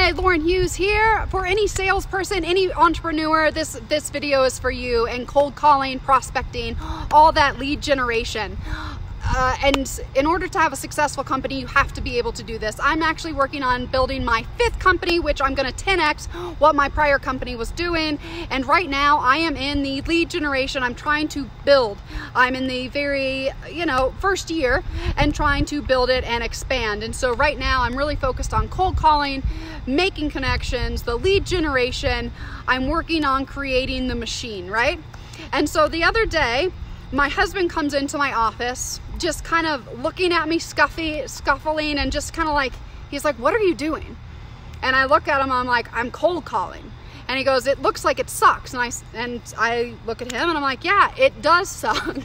Hi, Lauren Hughes here. For any salesperson, any entrepreneur, this video is for you. And cold calling, prospecting, all that lead generation. And in order to have a successful company, you have to be able to do this. I'm actually working on building my 5th company, which I'm going to 10x what my prior company was doing. And right now I am in the lead generation. I'm trying to build. I'm in the very, first year and trying to build it and expand. And so right now I'm really focused on cold calling, making connections, the lead generation. I'm working on creating the machine, right? And so the other day, my husband comes into my office, just kind of looking at me scuffling, and just kind of like, he's like, what are you doing? And I look at him, I'm like, I'm cold calling. And he goes, it looks like it sucks. And I look at him and I'm like, yeah, it does suck.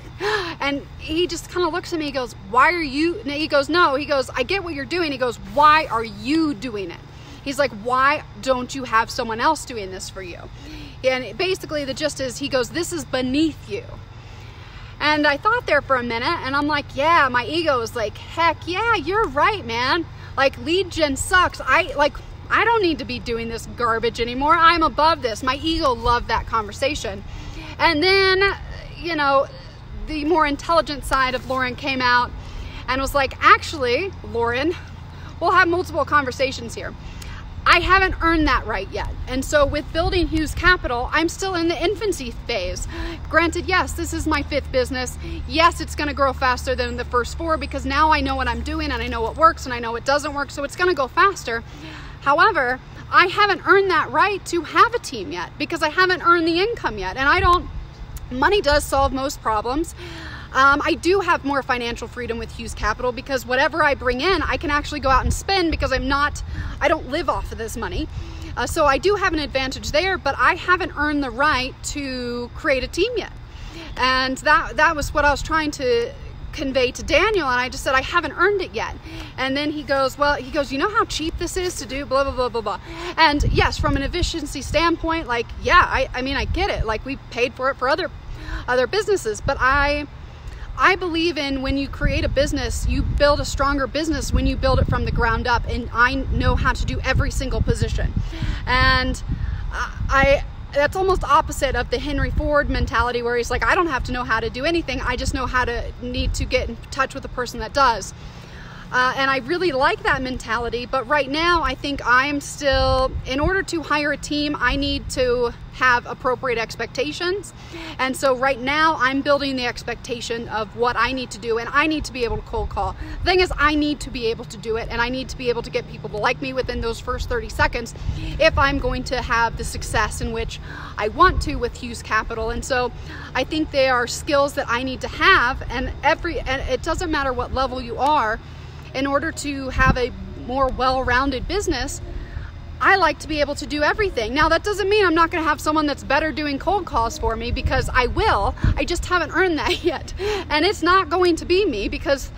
And he just kind of looks at me, he goes, why are you, and he goes, no, he goes, I get what you're doing. He goes, why are you doing it? He's like, why don't you have someone else doing this for you? And basically the gist is, he goes, this is beneath you. And I thought there for a minute, and I'm like, yeah, my ego is like, heck yeah, you're right, man. Like, lead gen sucks. I don't need to be doing this garbage anymore. I'm above this. My ego loved that conversation. And then, the more intelligent side of Lauren came out and was like, actually, Lauren, we'll have multiple conversations here. I haven't earned that right yet. And so with building Hughes Capital, I'm still in the infancy phase. Granted, yes, this is my 5th business. Yes, it's gonna grow faster than the first 4 because now I know what I'm doing and I know what works and I know what doesn't work, so it's gonna go faster. However, I haven't earned that right to have a team yet because I haven't earned the income yet. And money does solve most problems. I do have more financial freedom with Hughes Capital because whatever I bring in, I can actually go out and spend because I don't live off of this money. So I do have an advantage there, but I haven't earned the right to create a team yet. And that was what I was trying to convey to Daniel, and I just said, I haven't earned it yet. And then he goes, you know how cheap this is to do, blah, blah, blah, blah, blah. And yes, from an efficiency standpoint, like, yeah, I mean, I get it. Like, we paid for it for other businesses, but I believe in when you create a business, you build a stronger business when you build it from the ground up. And I know how to do every single position. And that's almost opposite of the Henry Ford mentality where he's like, I don't have to know how to do anything. I just know how to need to get in touch with the person that does. And I really like that mentality. But right now, I think I'm still, in order to hire a team, I need to have appropriate expectations. And so right now I'm building the expectation of what I need to do, and I need to be able to cold call. The thing is, I need to be able to do it, and I need to be able to get people to like me within those first 30 seconds if I'm going to have the success in which I want to with Hughes Capital. And so I think they are skills that I need to have, and it doesn't matter what level you are, in order to have a more well-rounded business, I like to be able to do everything. Now, that doesn't mean I'm not going to have someone that's better doing cold calls for me, because I will. I just haven't earned that yet. And it's not going to be me, because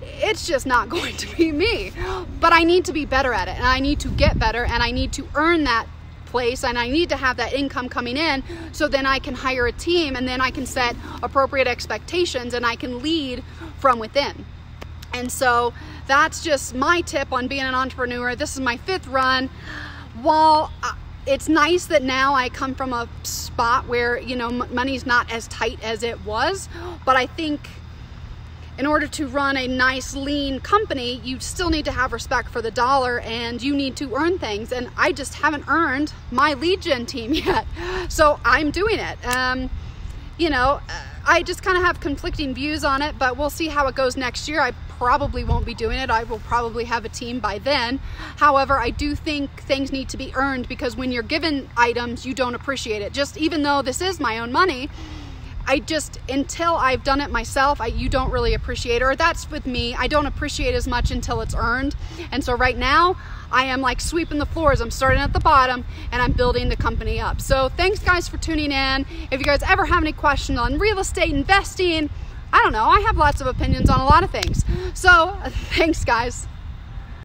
it's just not going to be me. But I need to be better at it, and I need to get better, and I need to earn that place, and I need to have that income coming in, so then I can hire a team, and then I can set appropriate expectations, and I can lead from within. And so that's just my tip on being an entrepreneur. This is my 5th run. While it's nice that now I come from a spot where, money's not as tight as it was, but I think in order to run a nice lean company, you still need to have respect for the dollar, and you need to earn things. And I just haven't earned my lead gen team yet. So I'm doing it. I just kind of have conflicting views on it, but we'll see how it goes next year. I probably won't be doing it. I will probably have a team by then. However, I do think things need to be earned, because when you're given items, you don't appreciate it. Just even though this is my own money, until I've done it myself, you don't really appreciate it. Or that's with me. I don't appreciate as much until it's earned. And so right now, I am like sweeping the floors. I'm starting at the bottom and I'm building the company up. So thanks guys for tuning in. If you guys ever have any questions on real estate investing, I don't know, I have lots of opinions on a lot of things. So thanks guys.